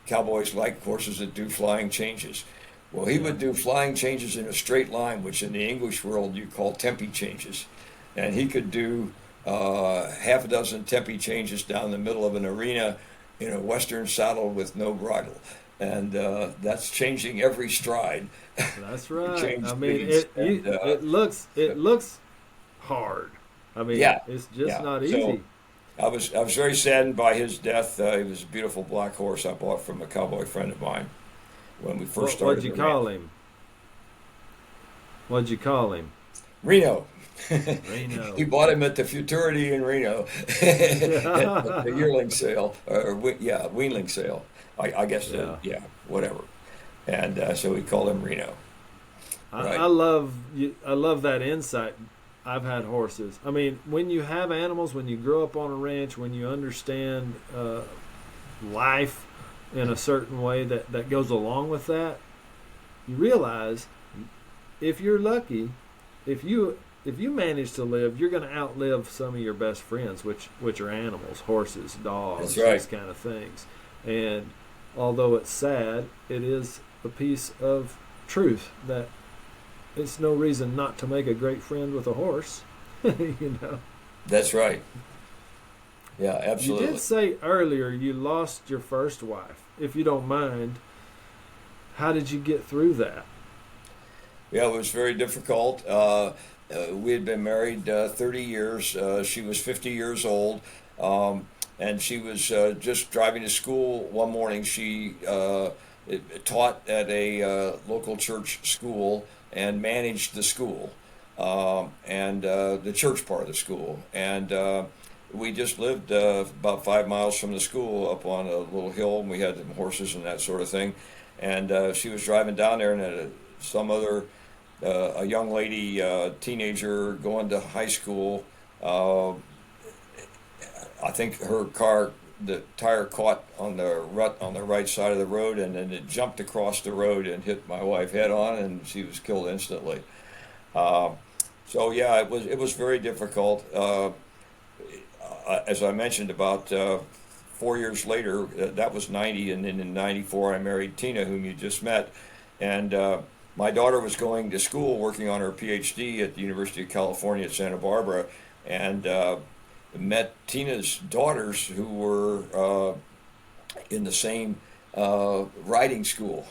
cowboys like horses that do flying changes. Well, he would do flying changes in a straight line, which in the English world you call tempi changes. And he could do half a dozen tempi changes down the middle of an arena in a Western saddle with no bridle. And that's changing every stride. That's right. Change I mean, speeds. it looks hard. I mean, Yeah, it's just yeah. not So easy. I was very saddened by his death. He was a beautiful black horse I bought from a cowboy friend of mine when we first started. What'd you call him? What'd you call him? Reno. Reno. He bought him at the Futurity in Reno, at the yearling sale, weanling sale. I guess, Yeah. whatever. And so we called him Reno. Right. I love that insight. I've had horses. I mean, when you have animals, when you grow up on a ranch, when you understand life in a certain way that goes along with that, you realize if you're lucky, if you manage to live, you're going to outlive some of your best friends, which are animals, horses, dogs, That's right. these kind of things. And although it's sad, it is a piece of truth that it's no reason not to make a great friend with a horse. You know. That's right. Yeah, absolutely. You did say earlier you lost your first wife. If you don't mind, how did you get through that? Yeah, it was very difficult. We had been married 30 years. She was 50 years old, and she was just driving to school one morning. She taught at a local church school and managed the school and the church part of the school. And we just lived about 5 miles from the school up on a little hill, and we had horses and that sort of thing. And she was driving down there, and some other a young lady, teenager going to high school. I think her car, the tire caught on the rut on the right side of the road, and then it jumped across the road and hit my wife head on, and she was killed instantly. So yeah, it was very difficult. As I mentioned, about 4 years later, that was 90, and then in 94 I married Tina, whom you just met, and my daughter was going to school working on her PhD at the University of California at Santa Barbara, and met Tina's daughters who were in the same riding school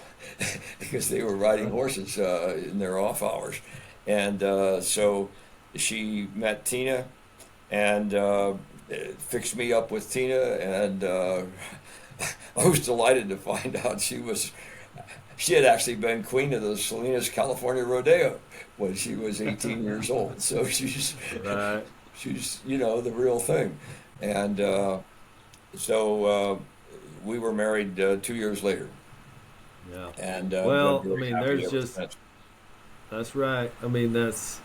because they were riding horses in their off hours. And so she met Tina and fixed me up with Tina. And I was delighted to find out she had actually been queen of the Salinas, California rodeo when she was 18 years old. So Right. she's the real thing. And so we were married 2 years later. Yeah. And Well, been I very mean, happy there's ever just since. that's right. I mean, that's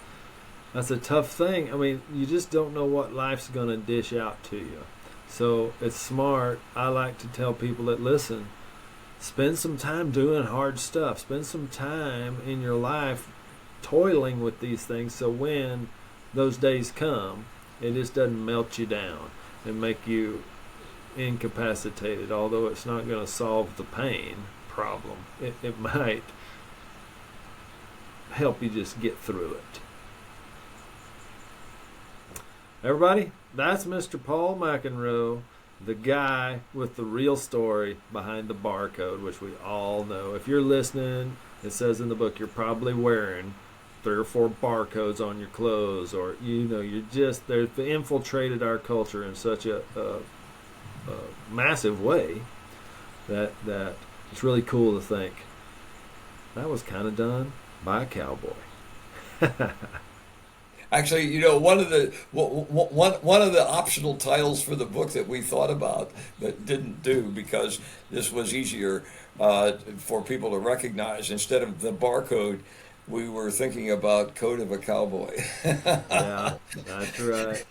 a tough thing. I mean, you just don't know what life's going to dish out to you. So it's smart. I like to tell people that listen, spend some time doing hard stuff. Spend some time in your life toiling with these things so when those days come, it just doesn't melt you down and make you incapacitated. Although it's not going to solve the pain problem, it might help you just get through it. Everybody, that's Mr. Paul McEnroe, the guy with the real story behind the barcode, which we all know. If you're listening, it says in the book you're probably wearing 3 or 4 barcodes on your clothes, or they've infiltrated our culture in such a massive way that it's really cool to think that was kind of done by a cowboy. Actually, one of the optional titles for the book that we thought about but didn't do because this was easier for people to recognize. Instead of the barcode, we were thinking about Code of a Cowboy. Yeah, that's right.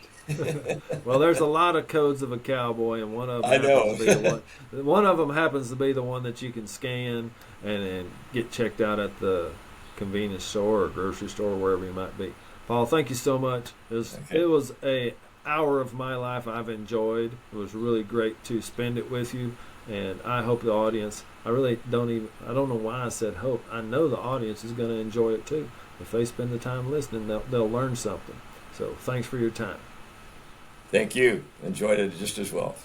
Well, there's a lot of codes of a cowboy, and one of them I know. happens to be the one. One of them happens to be the one that you can scan and get checked out at the convenience store or grocery store, or wherever you might be. Paul, thank you so much. It was a hour of my life I've enjoyed. It was really great to spend it with you, and I hope the audience. I don't know why I said hope. I know the audience is going to enjoy it too. If they spend the time listening, they'll learn something. So thanks for your time. Thank you. Enjoyed it just as well.